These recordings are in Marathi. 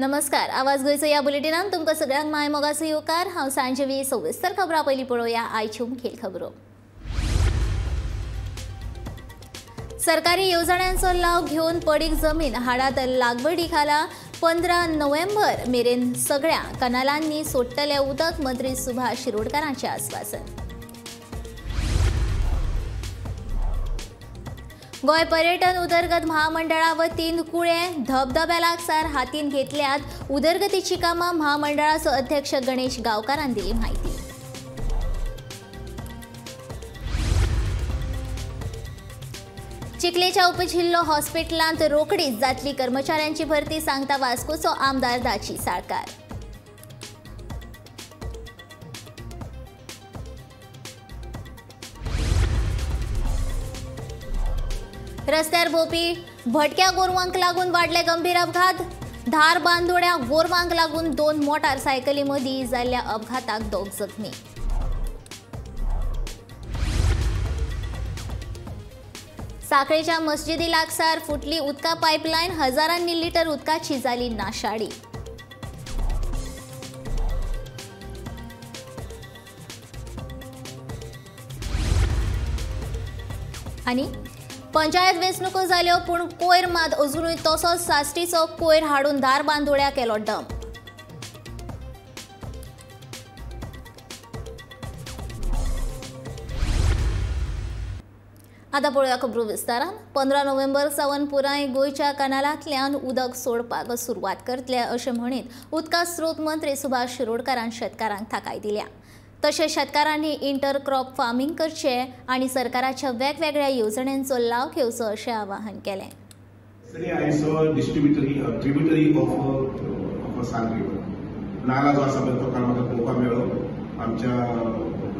नमस्कार, आवाज गोयचो या बुलेटिनान तुमकां सगळ्यांक माय मोगाचो येवकार। हांव सांजवी सविस्तर खबरां पयलीं पळोवया आयच्यो मुखेल खबरो। सरकारी येवजण्यांचो लाव घेवन पडीक जमीन हाडात लागवडी खाला 15 नोव्हेंबर मेरेन सगळ्या कनालांनी सोडटले उदक। मंत्री सुभाष शिरोडकरांचें आस्वासन। गोय पर्यटन उदरगत महामंडळा वतीन कुळे धबधब्या लागसार हातीन घेतल्यात। उदरगतीची कामां महामंडळाचो अध्यक्ष गणेश गांवकारान दिली माहिती। चिखलेच्या उपजिल्लो हॉस्पिटलांत रोखडीच जातली कर्मचाऱ्यांची भरती, सांगता वास्कोचो आमदार दाची साळकार। रस्त्यार भोंवपी भटक्या गोरवांक लागून वाडले गंभीर अपघात। धार बांदोड्या गोरवांक लागून 2 मोटारसायकली मदीं जाल्ल्या अपघाताक 2 जखमी। साखळेच्या मस्जिदी लागसार फुटली उदका पायपलायन, हजारांनी लिटर उदकाची जाली नाशाडी। आनी पंचायत वेंचणुको जाल्यो पूण कोयर मात अजुनूय तसोच साश्टीचो कोयर हाडून धार बांदोड्या केलो डंप। आतां पळोवया खबरो विस्तारान। 15 नोव्हेंबर सावन पुराय गोंयच्या कनालांतल्यान उदक सोडपाक सुरवात करतले अशें म्हणीत उदका स्रोत मंत्री सुभाष शिरोडकरान शेतकारांक थाकाय दिल्या। तशेंच शेतकारांनी इंटरक्रॉप फार्मिंग करचें आनी सरकाराच्या वेगवेगळ्या येवजण्यांचो लाव घेवचो अशें आवाहन केलें। नाला जो आसा तो काल म्हाका पळोवपाक मेळ्ळो आमच्या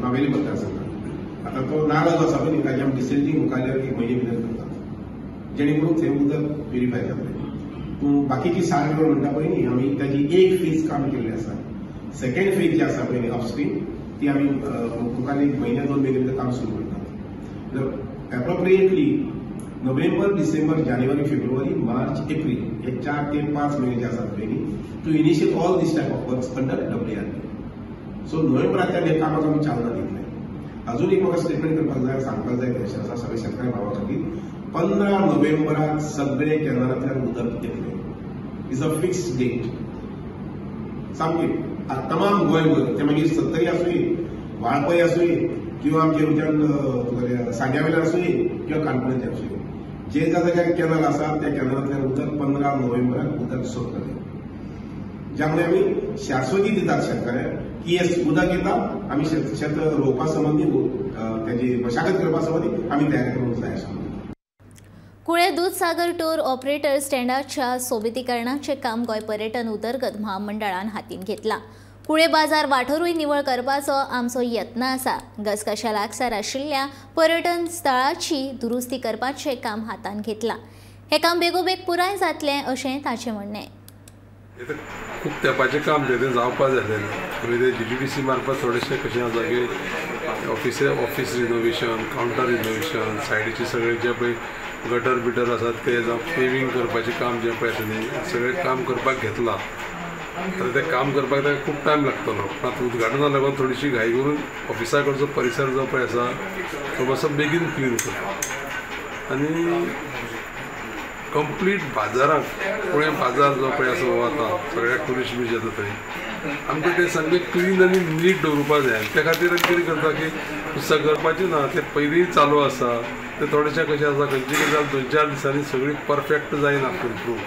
नावेली मतदारसंघात। आतां तो नाला जो आसा पळय ताजें आमी डिसेंटिंग मुखावेल्यान 1 म्हयने भितर करतात, जेणे करून थंय उदक प्युरिफाय जातलें। पूण बाकीची 7 रिवर म्हणटा पळय न्ही, आमी ताजी एक फेज काम केल्लें आसा। सेकंड फेज जी आसा पळय अपस्ट्रीम ती आमी मुखावेले 1 म्हयन्या 2 म्हयने भितर काम सुरू करतात। एप्रोप्रिएटली नोव्हेंबर, डिसेंबर, जानेवारी, फेब्रुवारी, मार्च, एप्रिल हे 4 ते 5 म्हयने जे आसात पळय न्ही, to initiate all this type of works under WRP। So नोव्हेंबरांतल्यान हे कामाक आमी चालना दितले। अजून एक म्हाका स्टेटमेंट करपाक जाय, सांगपाक जाय अशें आसा सगळ्या शेतकरी भावा खातीर, 15 नोव्हेंबराक सगळे कॅनलांतल्यान उदक येतलें। इज अ फिक्स्ड डेट सामकें तमाम गोंयभर, ते मागीर सत्तरी आसूं, वाळपय आसूं किंवा आमचे वयल्यान सांग्या वयल्यान आसूं किंवा काणकोणचे आसूं, जे ज्या जाग्यार कॅनल आसा त्या कॅनलांतल्यान उदक 15 नोव्हेंबराक उदक सोडटलें। ज्यामुळे आमी शाश्वती दितात शेतकऱ्यांक की हे उदक येता, आमी शेत रोवपा संबंधी त्याची मशागत करपा संबंधी आमी तयारी करूंक जाय आसा। कुळे दूधसागर टूर ऑपरेटर स्टँडाच्या सोबितीकरणाचे काम गोंय पर्यटन उदरगत महामंडळान हातीन घेतला। कुळे बाजार वाठारूय निवळ करपाचो आमचो यत्न आसा। घसघश्या लागसार आशिल्ल्या पर्यटन स्थळाची दुरुस्ती करपाचें काम हातान घेतलां। हे काम बेगोबेग पुराय जातलें अशें ताचें म्हणणें। खूप तेंपाचें काम तें जावपाक जाय। आमी DTDC मार्फत थोडेशें कशें आसा की ऑफिस रिनोवेशन, कावंटर रिनोवेशन, सायडीचे सगळे जे पळय गटर बिटर आसात ते जावं पेविंग करपाचें काम जें पळय आसा सगळें काम करपाक घेतलां। आतां तें काम करपाक ताका खूब टायम लागतलो। आतां उद्घाटना लागून थोडीशी घाई करून ऑफिसा कडचो परिसर जो पळय आसा तो मातसो बेगीन क्लीन करता आनी कंप्लीट बाजाराक पुणे बाजार जो पळय आसा हो आतां सगळ्या टुरिस्ट बी येता थंय आमकां तें सामकें क्लीन आनी नीट दवरपाक जाय। त्या खातीर कितें करता की पुस्तक करपाचें ना, तें पयलीं चालू आसा, तें थोडेशें कशें आसा खंयची गजाल 2-4 दिसांनी सगळी परफेक्ट जायना इम्प्रूव।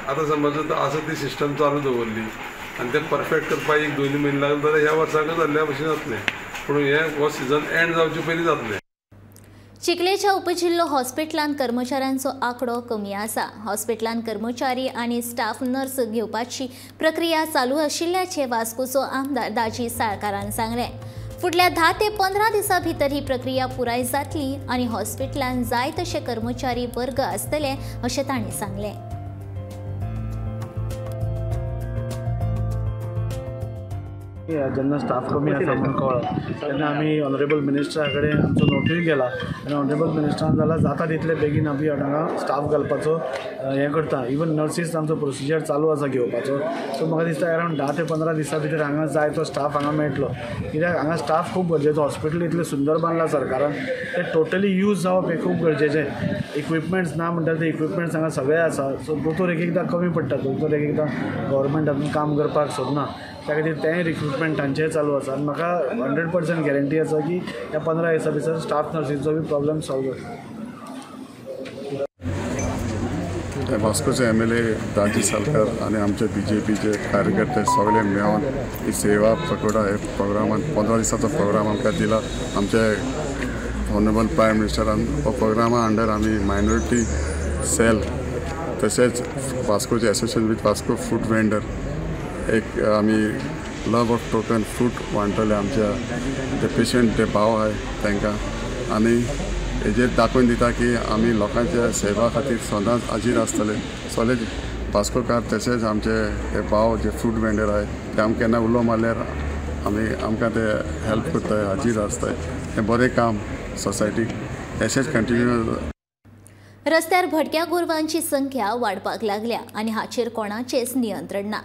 आतां समज आसा ती सिस्टम चालू दवरली आनी तें परफेक्ट करपाक 1-2 म्हयने लागले जाल्यार ह्या वर्साक जाल्ल्या भशेन जातलें, पूण हो सिजन एंड जावचे पयलीं जातलें। चिखलेच्या उपजिल्लो हॉस्पिटलांत कर्मचाऱ्यांचो आंकडो कमी आसा। हॉस्पिटलांत कर्मचारी आनी स्टाफ नर्स घेवपाची प्रक्रिया चालू आशिल्ल्याचें वास्कोचो आमदार दाजी साळकारान सांगलें। फुडल्या 10 ते 15 दिसां भितर ही प्रक्रिया पुराय जातली आनी हॉस्पिटलांत जाय तशे कर्मचारी वर्ग आसतले अशें तांणी सांगलें। जेन्ना स्टाफ कमी आसा म्हणून कळ्ळो तेन्ना आमी ऑनरेबल मिनिस्टरा कडेन आमचो नोटूय गेला आनी ऑनरेबल मिनिस्टरान जाल्यार जाता तितले बेगीन आमी हांगा स्टाफ घालपाचो हें करता. इवन नर्सीस आमचो प्रोसिजर चालू आसा घेवपाचो. सो म्हाका दिसता अरावंड 10 ते 15 दिसां भितर हांगा जाय तो स्टाफ हांगा मेळटलो. कित्याक हांगा स्टाफ खूब गरजेचो. हॉस्पिटल इतलें सुंदर बांदलां सरकारान, तें टोटली यूज जावप हें खूब गरजेचें. इक्विपमेंट्स ना म्हणटा ते इक्विपमेंट्स हांगा सगळे आसा. सो दोतोर एक एकदां कमी पडटा. दोतोर एक एकदां गव्हर्मेंटांतून काम करपाक सोदना. त्या खातीर तेंय रिक्रुटमेंट तांचेंय चालू आसा. आनी म्हाका 100% गॅरंटी आसा की ह्या 15 दिसां भितर स्टाफ नर्सीचो बी प्रॉब्लेम सॉल्व जाता. वास्कोचे MLA दाजी सालकर आणि आमचे BJPचे कार्यकर्ते सगळे मेळून ही सेवा पकोडा हे प्रोग्रामान 15 दिसाचो प्रोग्राम आमकां दिला. आमचे ऑनरेबल प्रायम मिनिस्टरान हो प्रोग्रामा अंडर आमी मायनॉरिटी सेल तशेंच वास्कोचे association with Vasco food vendor एक आमी लव ऑफ टोकन फ्रूट वांटले आमच्या जे पेशंट जे भाव आहे तांकां. आनी हेजेर दाखोवन दिता की आमी लोकांच्या सेवा खातीर सदांच हाजीर आसतले. सगळे वास्कोकार तशेंच आमचे हे भाव जे फ्रूट वेंडर आहे ते आमकां केन्ना उलो मारल्यार आमकां ते हेल्प करताय, हाजीर आसताय. हें बरें काम सोसायटीक अशेंच कंटिन्यू. रस्त्यार भटक्या गोरवांची संख्या वाडपाक लागल्या आनी हाचेर कोणाचेच नियंत्रण ना.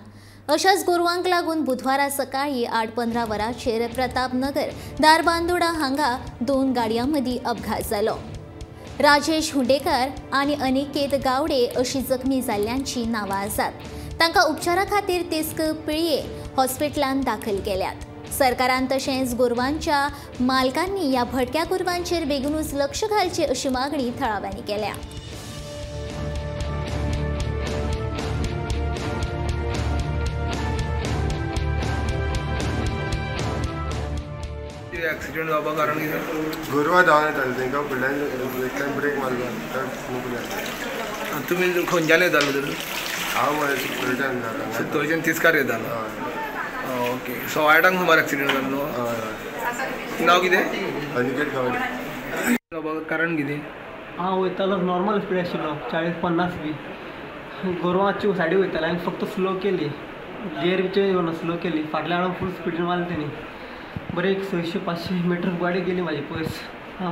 अशाच गोरवांक लागून बुधवारा सकाळी 8:15 वरांचेर प्रतापनगर दारबांदोडा हांगा 2 गाडयां मदीं अपघात जालो. राजेश हुंडेकार आनी अनिकेत गावडे अशीं जखमी जाल्ल्यांची नांवां आसात. तांकां उपचारा खातीर तिस्क पिळये हॉस्पिटलांत दाखल केल्यात. सरकारान तशेंच गोरवांच्या मालकांनी ह्या भटक्या गोरवांचेर बेगीनूच लक्ष घालचें अशी मागणी थळाव्यांनी केल्या. एक्सिडेंट जावपाक कारण कितें? गोरवां धांवन येताले तांकां फुडल्यान ब्रेक मारलो. तुमी खंयच्यान येतालो तर? हांव चित्तोडच्यान चित्तोडच्यान तिस्कार येतालो. ओके. सो 8 सुमार एक्सिडेंट जाल्लो. नांव कितें? अनिकेत गावडे. जावपाक कारण कितें? हांव वयतालो नॉर्मल स्पीड आशिल्लो 40-50 बी. गोरवांची सायडीक वयताले हांवें फक्त स्लो केली. गियर बिचेर स्लो केली. फाटल्यान हाडून फूल स्पीडीन मारली तेणी. बरें एक 600-500 मीटर गाडी गेली म्हाजी पयस.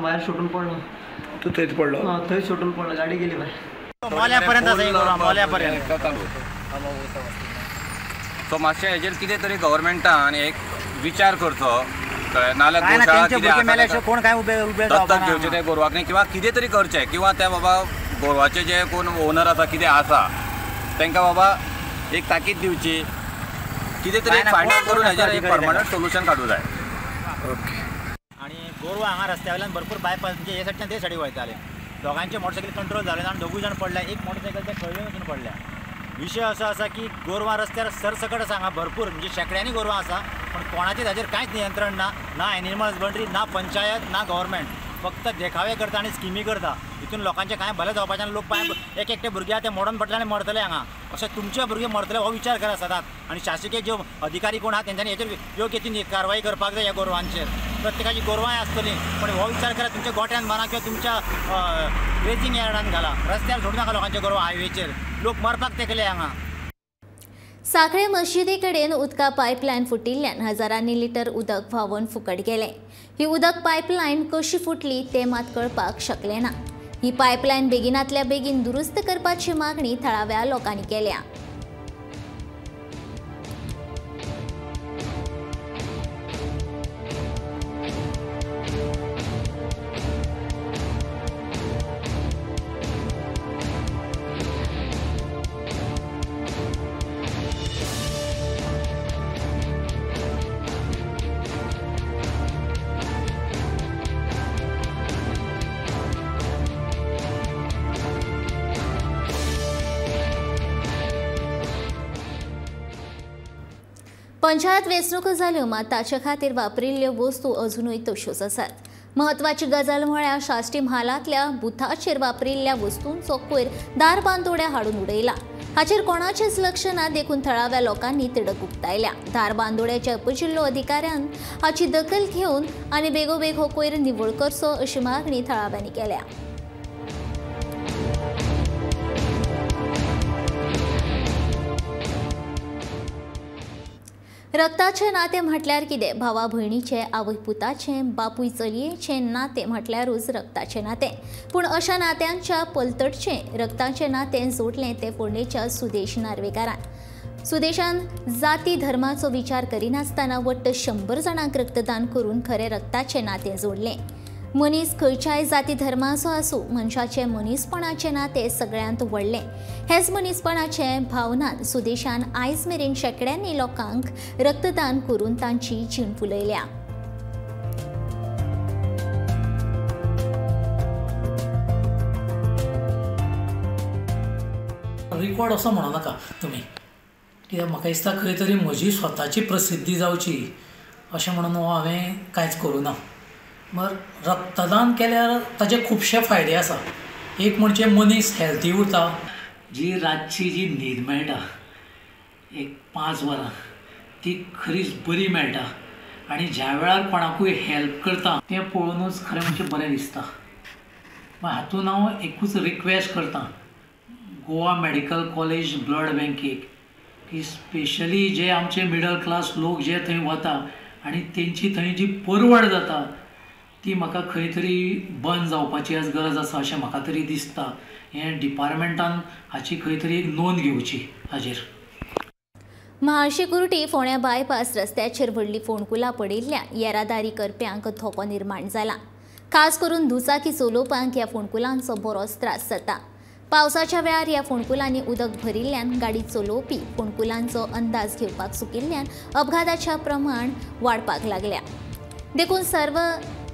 भायर सुटून पडलो. तूं थंयच पडलो? थंय सुटून पडलो. गाडी गेली भायर. मोल्यापर्यंत सो मातशें हेजेर कितें तरी गव्हर्मेंटान एक विचार करचो. नाल्यार गोशाळा कितें दत्तक घेवचें ते गोरवाक न्ही किंवा कितें तरी करचें किंवा ते बाबा गोरवाचे जे कोण ओनर आसा कितें आसा तांकां बाबा एक ताकीद दिवची. कितें तरी फायनल करून हेजेर एक परमनंट सोल्युशन काडूं जाय. ओके. आणि गोरवां हांगा रस्त्या वयल्यान भरपूर बायपास म्हणजे हे सायडीन ते सायडीक वयताले. दोगांचे मोटरसायकल कंट्रोल जाले आनी 2 जाण पडल्या. एक मोटरसायकल ते खळ्ळेन वचून पडल्या. विशय असो आसा की गोरवां रस्त्यार सरसकट आसा. हांगा भरपूर म्हणजे शेकड्यांनी गोरवां आसा पण कोणाचें ताजेर कांयच नियंत्रण ना एनिमल हजबंड्री, ना पंचायत, ना गव्हर्मेंट. फक्त देखावे करता आनी स्किमी करता. हितून लोकांचें कांय भलें जावपाचें आनी लोक एक एकटे भुरगे ते मोडून पडले आनी मरतले हांगा. अशें तुमचे भुरगे मरतले हो विचार करा सदांच. आनी शासकीय ज्यो अधिकारी कोण आहा तेंच्यांनी हेचेर योग्य ती कारवाई करपाक जाय. ह्या गोरवांचेर प्रत्येकाची गोरवांय आसतली पण हो विचार करा. तुमच्या गोठ्यान मारा किंवा तुमच्या ग्रेजिंग यार्डान घाला. रस्त्यार सोडू नाका लोकांचे गोरवां हायवेचेर. लोक मरपाक तेकले हांगा. साखळे मशिदी कडेन उदका पायपलायन फुटिल्ल्यान हजारांनी लिटर उदक व्हांवून फुकट गेलें. ही उदक पायपलायन कशी फुटली तें मात कळपाक शकलें ना. ही पायपलायन बेगिनांतल्या बेगीन दुरुस्त करपाची मागणी थळाव्या लोकांनी केल्या. पंचायत वेंचणुको जाल्यो मात ताचे खातीर वापरिल्ल्यो वस्तू अजुनूय तश्योच आसात. म्हत्वाची गजाल म्हळ्यार शाश्टी म्हालांतल्या बुथाचेर वापरिल्ल्या वस्तूंचो कोयर दारबांदोड्या हाडून उडयला. हाचेर कोणाचेंच लक्ष ना देखून थळाव्या लोकांनी तिडक उक्तायल्या. दारबांदोड्याच्या उपजिल्लो अधिकाऱ्यान हाची दखल घेवन आनी बेगोबेग हो कोयर निवळ करचो अशी मागणी थळाव्यांनी केल्या. रक्ताचे नाते म्हटल्यार कितें? भावा भयणीचें, आवय पुताचें, बापूय चलयेचें नातें म्हटल्यारूच रक्ताचें नातें. पूण अशा नात्यांच्या पलतडचें रक्ताचें नातें जोडलें तें फोंडेच्या सुदेश नार्वेकारान. सुदेशान जाती धर्माचो विचार करिनासतना वट्ट 100 जाणांक रक्तदान करून खरें रक्ताचें नातें जोडलें. मनीस खंयच्याय जाती धर्माचो आसूं, मनशाचें मनीसपणाचें नातें सगळ्यांत व्हडलें. हेच मनीसपणाचे भावनान सुदेशान आयज मेरेन शेकड्यांनी लोकांक रक्तदान करून तांची जीण फुलयल्या. रिकॉर्ड असो म्हणू नाका तुमी, कित्याक म्हाका दिसता खंय तरी म्हजी स्वताची प्रसिद्धी जावची अशें म्हणून हांवें कांयच करूं ना. मर रक्तदान केल्यार ताजे खुबशे फायदे आसा. एक म्हणजे मनीस हेल्थी उरता. जी रातची जी न्हीद मेळटा एक 5 वरां ती खरीच बरी मेळटा आनी ज्या वेळार कोणाकूय हेल्प करता तें पळोवनूच खरें म्हणजे बरें दिसता. हातूंत हांव एकूच रिक्वेस्ट करतां गोवा मेडिकल कॉलेज ब्लड बँकेक की स्पेशली जे आमचे मिडल क्लास लोक जे थंय वता आनी तेंची थंय जी परवड जाता ती म्हाका खंय तरी बंद जावपाची आज गरज आसा अशें म्हाका तरी दिसता. हें डिपार्टमेंटान हाची खंय तरी एक नोंद घेवची हाजेर. म्हाळशी कुर्टी फोंड्या बायपास रस्त्याचेर व्हडली फोंडकुलां पडिल्ल्यान येरादारी करप्यांक धोको निर्माण जाला. खास करून दुचाकी चलोवपांक ह्या फोंडकुलांचो बरोच त्रास जाता. पावसाच्या वेळार ह्या फोंडकुलांनी उदक भरिल्ल्यान गाडी चलोवपी फोंडकुलांचो अंदाज घेवपाक चुकिल्ल्यान अपघाताचें प्रमाण वाडपाक लागल्या. देखून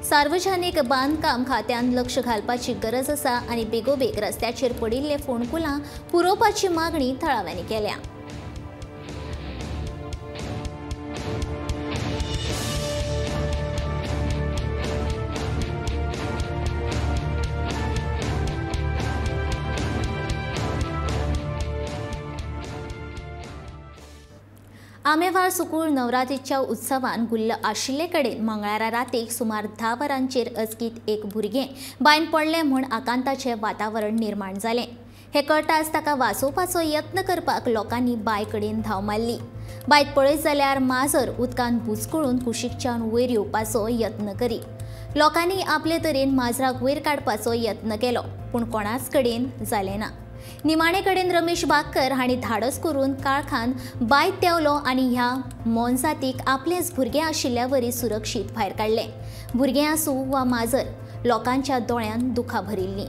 सार्वजनीक बांदकाम खात्यान लक्ष घालपाची गरज आसा आनी बेगोबेग रस्त्याचेर पडिल्ले फोंडकुलां पुरोवपाची मागणी थळाव्यांनी केल्या. आमेवार सुकूळ नवरात्रीच्या उत्सवान गुल्ल आशिल्ले कडेन मंगळारा रातीक सुमार 10 वरांचेर अचकीत एक भुरगें बायन पडलें म्हूण आकांताचें वातावरण निर्माण जालें. हें कळटाच ताका वाचोवपाचो यत्न करपाक लोकांनी बाय कडेन धांव मारली. बायत पळयत जाल्यार माजर उदकांत बुचकळून कुशीकच्यान वयर येवपाचो यत्न करी. लोकांनी आपले तरेन माजराक वयर काडपाचो यत्न केलो पूण कोणाच कडेन जालें ना. निमाणे कडेन रमेश बागकर हांणी धाडस करून काळखान बायत देंवलो आनी ह्या मोनजातीक आपलेंच भुरगें आशिल्ल्या वरी सुरक्षीत भायर काडलें. भुरगें आसूं वा माजर लोकांच्या दोळ्यांत दुखां भरिल्लीं.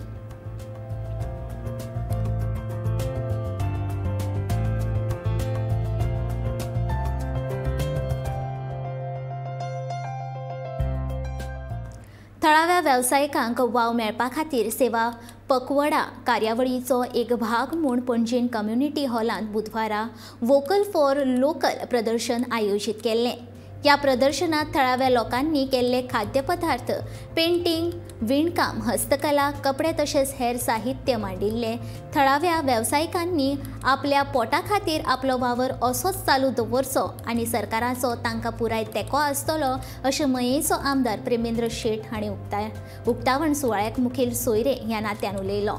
थळाव्या वेवसायिकांक वाव मेळपा खातीर सेवा पखवडा कार्यावळीचो एक भाग म्हूण पणजेन कम्युनिटी हॉलांत बुधवारा वोकल फॉर लोकल प्रदर्शन आयोजीत केल्लें. ह्या प्रदर्शनात थळाव्या लोकांनी केल्ले खाद्यपदार्थ, पेंटिंग, विणकाम, हस्तकला, कपडे तशेंच हेर साहित्य मांडिल्ले. थळाव्या वेवसायिकांनी आपल्या पोटा खातीर आपलो वावर असोच चालू दवरचो आनी सरकाराचो तांकां पुराय तेंको आसतलो अशें मयेचो आमदार प्रेमेंद्र शेट हांणी उक्तावण सुवाळ्याक मुखेल सोयरे ह्या नात्यान उलयलो.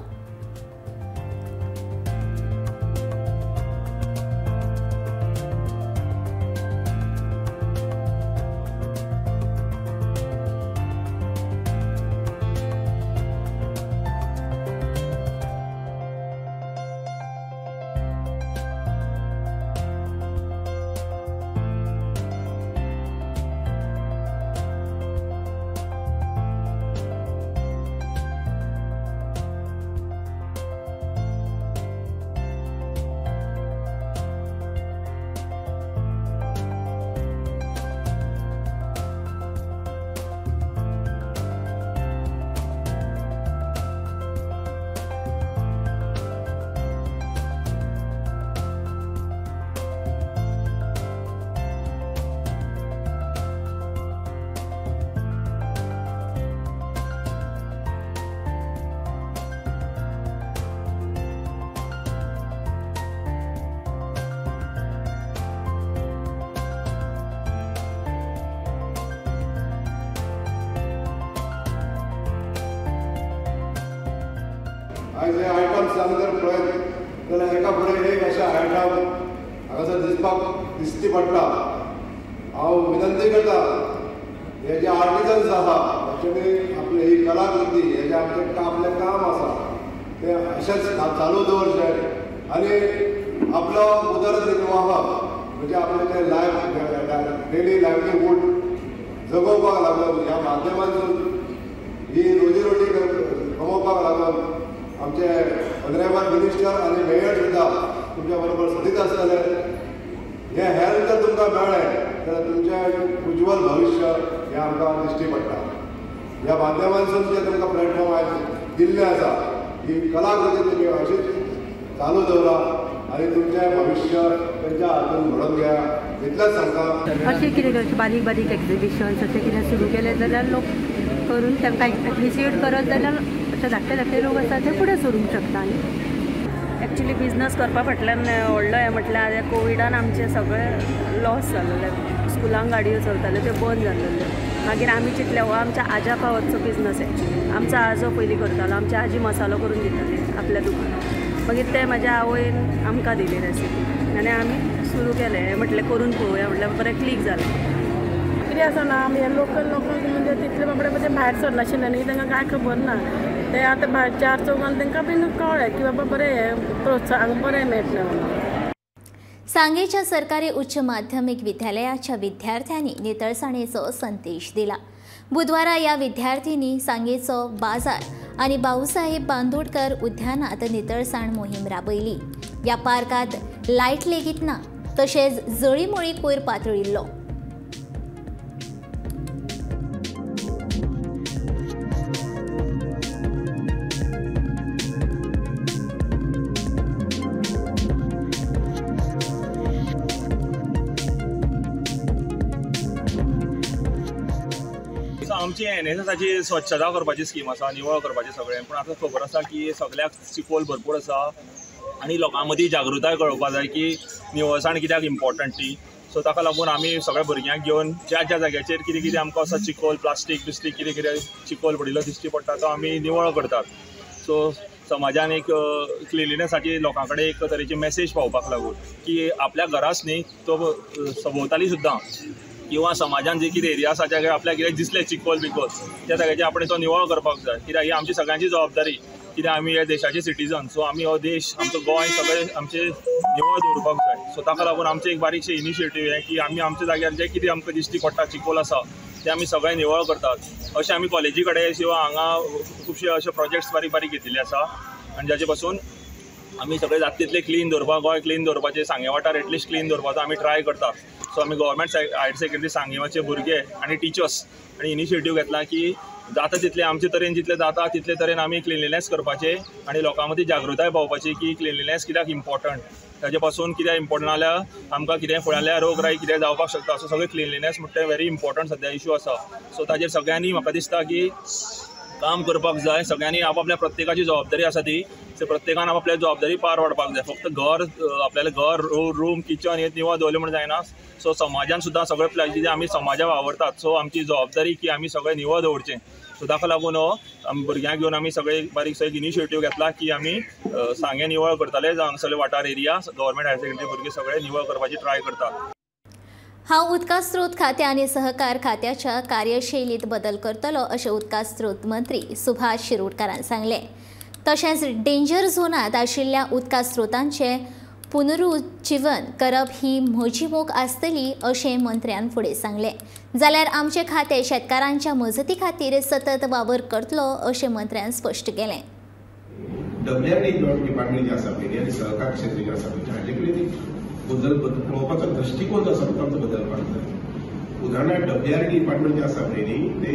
आयज हे आयटम्स जाले जर पळयत जाल्यार एका फुडें एक अशे आयटम हांगासर दिसती पडटा हांव विनंती करता हे जे आर्टिजन्स आसा एक्चुअली आपली ही कलाकृती हे जे आपलें काम आसा ते अशेंच चालू दवरचें आनी आपलो उदरनिर्वाह म्हणजे आपले ते लायफ डेली लायव्हलीहूड जगोवपाक लागून ह्या माध्यमांतून ही रोजीरोटी कमोवपाक लागून आमचे ऑनरेबल मिनिस्टर आनी मेयर सुद्दां तुमच्या बरोबर सदीत आसतले. हे हेल्प जर तुमकां मेळ्ळें जाल्यार तुमचें उज्वल भविश्य हें आमकां दिश्टी पडटा. ह्या माध्यमांतसून जे तुमकां प्लॅटफॉर्म आयज दिल्ले आसा ही कलाकृती तुमी अशीच चालू दवरा आनी तुमचें भविश्य तेंच्या हातून घडोवन घ्या इतलेंच सांगता. अशें कितें करचें बारीक बारीक एक्झिबिशन्स अशें कितें सुरू केलें जाल्यार लोक करून तांकां एप्रिशिएट करत जाल्यार अशे धाकटे लोक आसा ते फुडें सरूंक शकता. एक्चुली बिजनस करपा फाटल्यान व्हडलो हें म्हटल्यार कोविडान आमचे सगळे लॉस जाल्ले. स्कुलांक गाडयो चलताल्यो त्यो बंद जाल्ल्यो. मागीर आमी चिंतलें हो आमच्या आज्या पावतचो बिजनस एक्चुली. आमचो आजो पयलीं करतालो. आमची आजी मसालो करून दिताली आपल्या दुकानार. मागीर ते म्हाज्या आवयन आमकां दिली रेसिपी आनी आमी सुरू केलें. म्हटलें करून पळोवया म्हटल्यार बरें क्लिक जालें. कितें आसा ना आमी लोकल म्हणजे तितले बाबडे भायर सरनाशिल्ले न्ही तांकां कांय खबर ना. ते आतां भायर चार चौगान तांकां बीन कळ्ळें की बाबा बरें प्रोत्साहन बरें मेळटलें म्हणून. सांगेच्या सरकारी उच्च माध्यमिक विद्यालयाच्या विद्यार्थ्यांनी नितळसाणेचो संदेश दिला. बुधवारा या विद्यार्थ्यांनी सांगेचो बाजार आणि भाऊसाहेब बांदोडकर उद्यानात नितळसाण मोहीम राबयली. या पार्कात लायट लेगीत ना तशेंच जळीमळी कोयर पातळिल्लो. आमची NSSची स्वच्छता करपाची स्कीम आसा, निवळ करपाचें सगळें. पूण आतां खबर आसा की सगळ्याक चिकोल भरपूर आसा आनी लोकां मदीं जागृताय कळोवपाक जाय की निवळसाण कित्याक इम्पॉर्टंट ती. सो ताका लागून आमी सगळ्या भुरग्यांक घेवन ज्या ज्या जाग्याचेर कितें कितें आमकां असो चिकोल प्लास्टीक बिस्टीक कितें कितें चिकोल पडिल्लो दिश्टी पडटा तो आमी निवळ करतात. सो समाजान एक क्लिनलीनेसाची लोकां कडेन एक तरेची मॅसेज पावोवपाक लागून की आपल्या घराच न्ही तो सभोवताली सुद्दां किंवा समाजान जे कितें एरिया आसा ज्या आपल्याक कितें दिसलें चिकोल बिकोल त्या जाग्याचेर आपण तो निवळ करपाक जाय. कित्याक ही आमची सगळ्यांची जबाबदारी. कित्याक आमी ह्या देशाचे सिटीजन. सो आमी हो देश आमचो गोंय सगळें आमचें निवळ दवरपाक जाय. सो ताका लागून आमचें एक बारीकशें इनिशिएटीव हें की आमी आमच्या जाग्यार जें कितें आमकां दिश्टी पडटा चिकोल आसा ते आमी सगळें निवळ करतात. अशें आमी कॉलेजी कडेन किंवा हांगा खुबशे अशे प्रोजेक्ट्स बारीक बारीक घेतिल्ले आसा आनी जाचे पासून आमी सगळें जाता तितलें क्लीन दवरपाक गोंय क्लीन दवरपाचें सांगे वाठार एटलिस्ट क्लीन दवरपाचो आमी ट्राय करतात. सो आमी गव्हर्मेंट हायर सेकंडरी सांगेवाचे भुरगे आनी टिचर्स आनी इनिशिएटीव घेतला की जाता तितलें आमचे तरेन जितलें जाता तितले तरेन आमी क्लिनलीनेस करपाचें आनी लोकां मदीं जागृताय पावोवपाची की क्लिनलीनेस कित्याक इम्पॉर्टंट. ताजे पासून कितें इम्पॉर्टंट जाल्यार आमकां कितें फुडांतल्या रोगराई कितें जावपाक शकता. सो सगळें क्लिनलीनेस म्हणटा तें व्हेरी इम्पॉर्टंट सद्या इशू आसा. सो ताजेर सगळ्यांनी म्हाका दिसता की काम करपाक जाय. सगळ्यांनी आपल्या प्रत्येकाची जबाबदारी आसा ती. सो प्रत्येकान आपल्या जबाबदारी पार पाडपाक जाय. फक्त घर आपल्यालें घर रूम किचन हे निवळ दवरलें म्हणून जायना. सो समाजान सुद्दां सगळे प्लेसीस आमी समाजा वावरतात. सो आमची जबाबदारी की आमी सगळें निवळ दवरचें. सो ताका लागून आमी भुरग्यांक घेवन आमी सगळे बारीक इनिशिएटीव घेतला की आमी सांगे निवळ करतले. जावं हांगासरले वाठार एरिया गव्हर्मेंट हायर सेकंडरी भुरगे सगळे निवळ करपाची ट्राय करतात. हांव उदका स्त्रोत खातें आनी सहकार खात्याच्या कार्यशैलीत बदल करतलो अशें उदका स्त्रोत मंत्री सुभाष शिरोडकारान सांगलें. तशेंच डेंजर झोनांत आशिल्ल्या उदका स्त्रोतांचें पुनरुज्जीवन करप ही म्हजी मोख आसतली अशें मंत्र्यान फुडें सांगलें. जाल्यार आमचें खातें शेतकारांच्या मजती खातीर सतत वावर करतलो अशें मंत्र्यान स्पश्ट केलें. WRD डिपार्टमेंट जे आसा पळय आनी सहकार क्षेत्र जे आसा पळय हाचे कडेन बदल पळोवपाचो दृश्टिकोन जो आसा तो आमचो बदलपाक जाय. उदाहरणार्थ WRD डिपार्टमेंट जे आसा पळय न्ही ते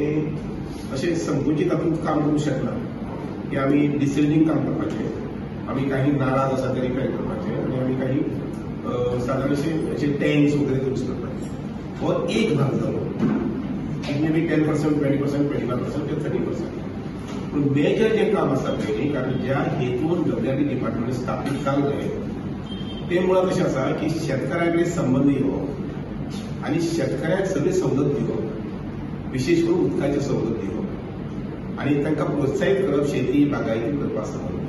अशें संकुचीत तातूंत काम करूंक शकना की आमी डिसिल्डिंग काम करपाचें. आमी काही नाला आसा ते रिपेर करपाचे आनी आमी काही सादारण अशे टँक्स वगैरे यूज करपाचे. हो एक भाग जालो. इट मे बी 10%, 20%, 25% ते 30%. पूण मेजर जें काम आसा पळय न्ही कारण ज्या हेतून WRD डिपार्टमेंट स्थापीत जाल्लें ते मुळात अशें आसा की शेतकाऱ्या कडेन संबंद येवप आनी शेतकाऱ्याक सगळी सवलत दिवप विशेष करून उदकाची सवलत दिवप आनी तांकां प्रोत्साहीत करप शेती बागायती करपा संबंद.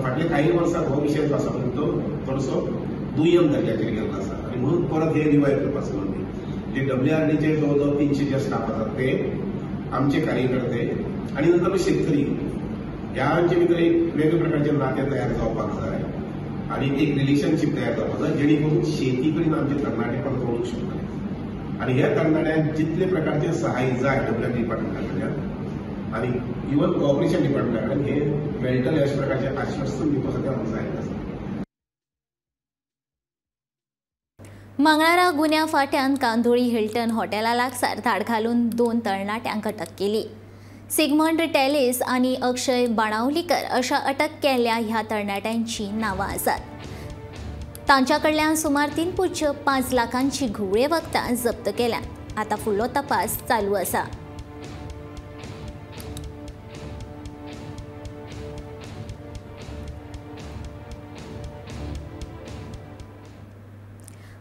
फाटल्या काही वर्सांक हो विशय जो आसा तो थोडोसो दुय्यम दर्जाचेर गेल्लो आसा आनी म्हणून परत हे रिवायव करपा संबंदी जे WRDचे जवळजवळ 300 जे स्टाफ असतात ते, आमचे कार्यकर्ते आणि नंतर शेतकरी, यांचे भितर एक वेगळ्या प्रकारचे नाते तयार जावपाक जाय आणि एक रिलेशनशीप तयार जावपाक जाय, जेणे करून शेती कडेन आमचे तरणाटे पण कळूंक शकतले. आणि ह्या तरणाट्यांक जितले प्रकारचे सहाय्य जाय WR डिपार्टमेंटा कडल्यान आणि इवन कॉर्पोरेशन डिपार्टमेंटा कडल्यान हे मेळटले अशा प्रकारचे आश्वासन दिवप सध्या आमकां जाय आसा. मंगळारा गुन्या फाट्यान कांदोळी हिल्टन हॉटेला लागसार धाड घालून 2 तरणाट्यांक अटक केली. सिगमंड टेलिस आणि अक्षय बाणावलीकर अशा अटक केल्ल्या ह्या तरणाट्यांची नांवां आसात. तांच्या कडल्यान सुमार 3.5 लाखांची घुवळे वखदां जप्त केल्या. आता फुडलो तपास चालू आसा.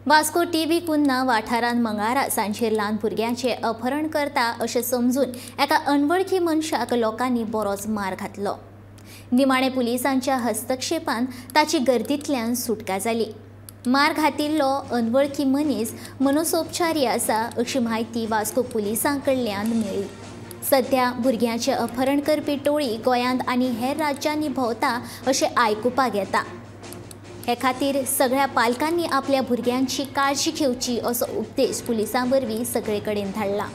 वास्को टीबी कुन्ना वाठारांत मंगळारा सांजेर ल्हान भुरग्यांचे अपहरण करता अशें समजून एका अनवळखी मनशाक लोकांनी बरोच मार घातलो. निमाणे पुलिसांच्या हस्तक्षेपान ताची गर्दींतल्यान सुटका जाली. मार घातिल्लो अनवळखी मनीस मनसोपचारी आसा अशी म्हायती वास्को पुलिसां कडल्यान मेळ्ळी. सध्या भुरग्यांचे अपहरण करपी टोळी गोंयांत आनी हेर राज्यांनी भोंवता अशें आयकुपाक येता. हे खातीर सगळ्या पालकांनी आपल्या भुरग्यांची काळजी घेवची असो उपदेश पुलिसां वरवीं सगळे कडेन धाडला.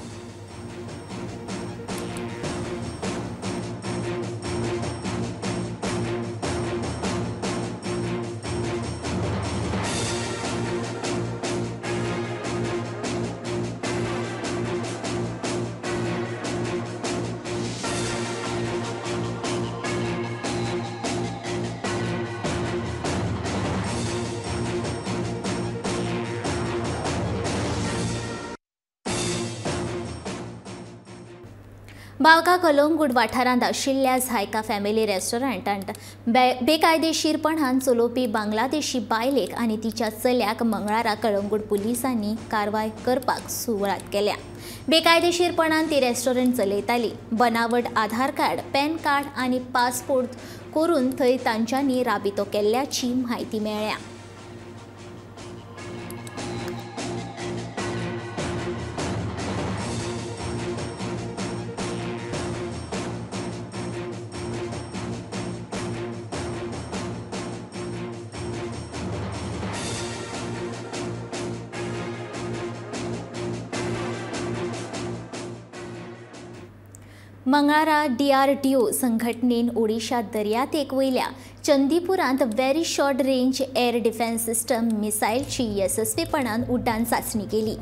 बावका कलंगूट वाठारांत आशिल्ल्या झायका फॅमिली रेस्टॉरंटांत बेकायदेशीरपणान चलोवपी बांगलादेशी बायलेक आनी तिच्या चल्याक मंगळारा कळंगूट पुलिसांनी कारवाय करपाक सुरवात केल्या. बेकायदेशीरपणान ती रेस्टॉरंट चलयताली. बनावट आधार कार्ड, पॅन कार्ड आनी पासपोर्ट करून थंय तांच्यांनी राबितो केल्ल्याची म्हायती मेळ्ळ्या. मंगळारा DRDO संघटनेन ओडिशा दर्यादेग वयल्या चंदीपुरांत very short range air defence system मिसायलची येसस्वीपणान उड्डाण चाचणी केली.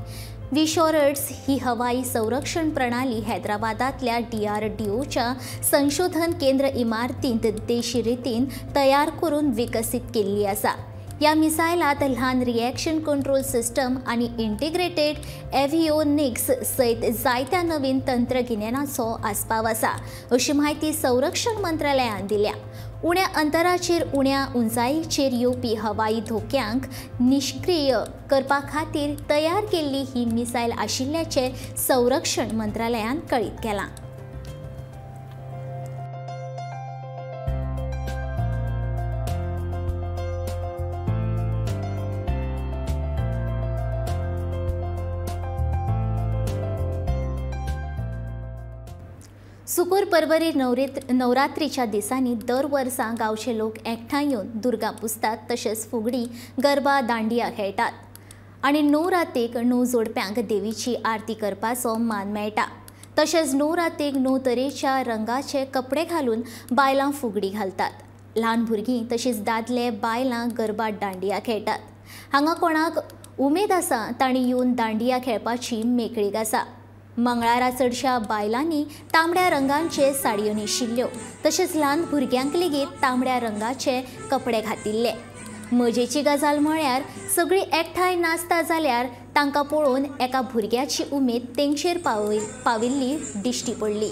विशॉरड्स ही हवाई संरक्षण प्रणाली हैदराबादांतल्या DRDOच्या संशोधन केंद्र इमारतींत देशी रितीन तयार करून विकसीत केल्ली आसा. ह्या मिसायलांत ल्हान रिएक्शन कंट्रोल सिस्टम आनी इंटिग्रेटेड एव्हिओनिक्स सयत जायत्या नवीन तंत्रगिन्यानाचो आस्पाव आसा अशी म्हायती संरक्षण मंत्रालयान दिल्या. उण्या अंतराचेर उण्या उंचायेचेर येवपी हवाई धोक्यांक निश्क्रीय करपा खातीर तयार केल्ली ही मिसायल आशिल्ल्याचें संरक्षण मंत्रालयान कळीत केलां. सुकूर परवरी नवरात्रीच्या दिसांनी दर वर्सा गांवचे लोक एकठांय येवन दुर्गा पुजतात. तशेंच फुगडी, गरबा, दांडिया खेळटात आनी 9 रातीक 9 जोडप्यांक देवीची आरती करपाचो मान मेळटा. तशेंच 9 रातीक 9 तरेच्या रंगाचे कपडे घालून बायलां फुगडी घालतात. ल्हान भुरगीं तशींच दादले बायलां गरबा, दांडिया खेळटात. हांगा कोणाक उमेद आसा तांणी येवन दांडिया खेळपाची मेकळीक आसा. मंगळारा चडशा बायलांनी तांबड्या रंगांचे साडयो न्हेशिल्ल्यो. तशेंच ल्हान भुरग्यांक लेगीत तांबड्या रंगाचे कपडे घातिल्ले. मजेची गजाल म्हळ्यार सगळीं एकठांय नाचता जाल्यार तांकां पळोवन एका भुरग्याची उमेद तेंगचेर पाविल्ली दिश्टी पडली.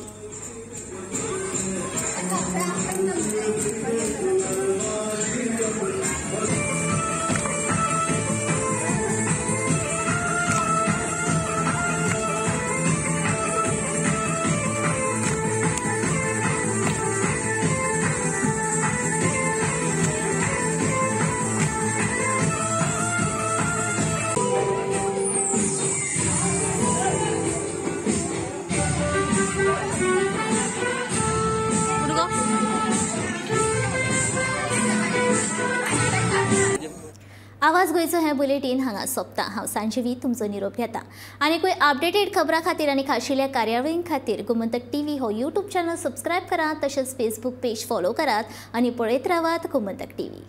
आवाज गोयचो हें बुलेटीन हांगा सोंपता। हांव संजीवी तुमचो निरोप घेता। आनीकूय अपडेटेड खबरां खातीर आनी खाशेल्या कार्यावळीं खातीर गोमंतक टीव्ही हो यूट्यूब चॅनल सबस्क्रायब करात, तशेंच फेसबूक पेज फॉलो करात आनी पळयत रावात गोमंतक टीव्ही।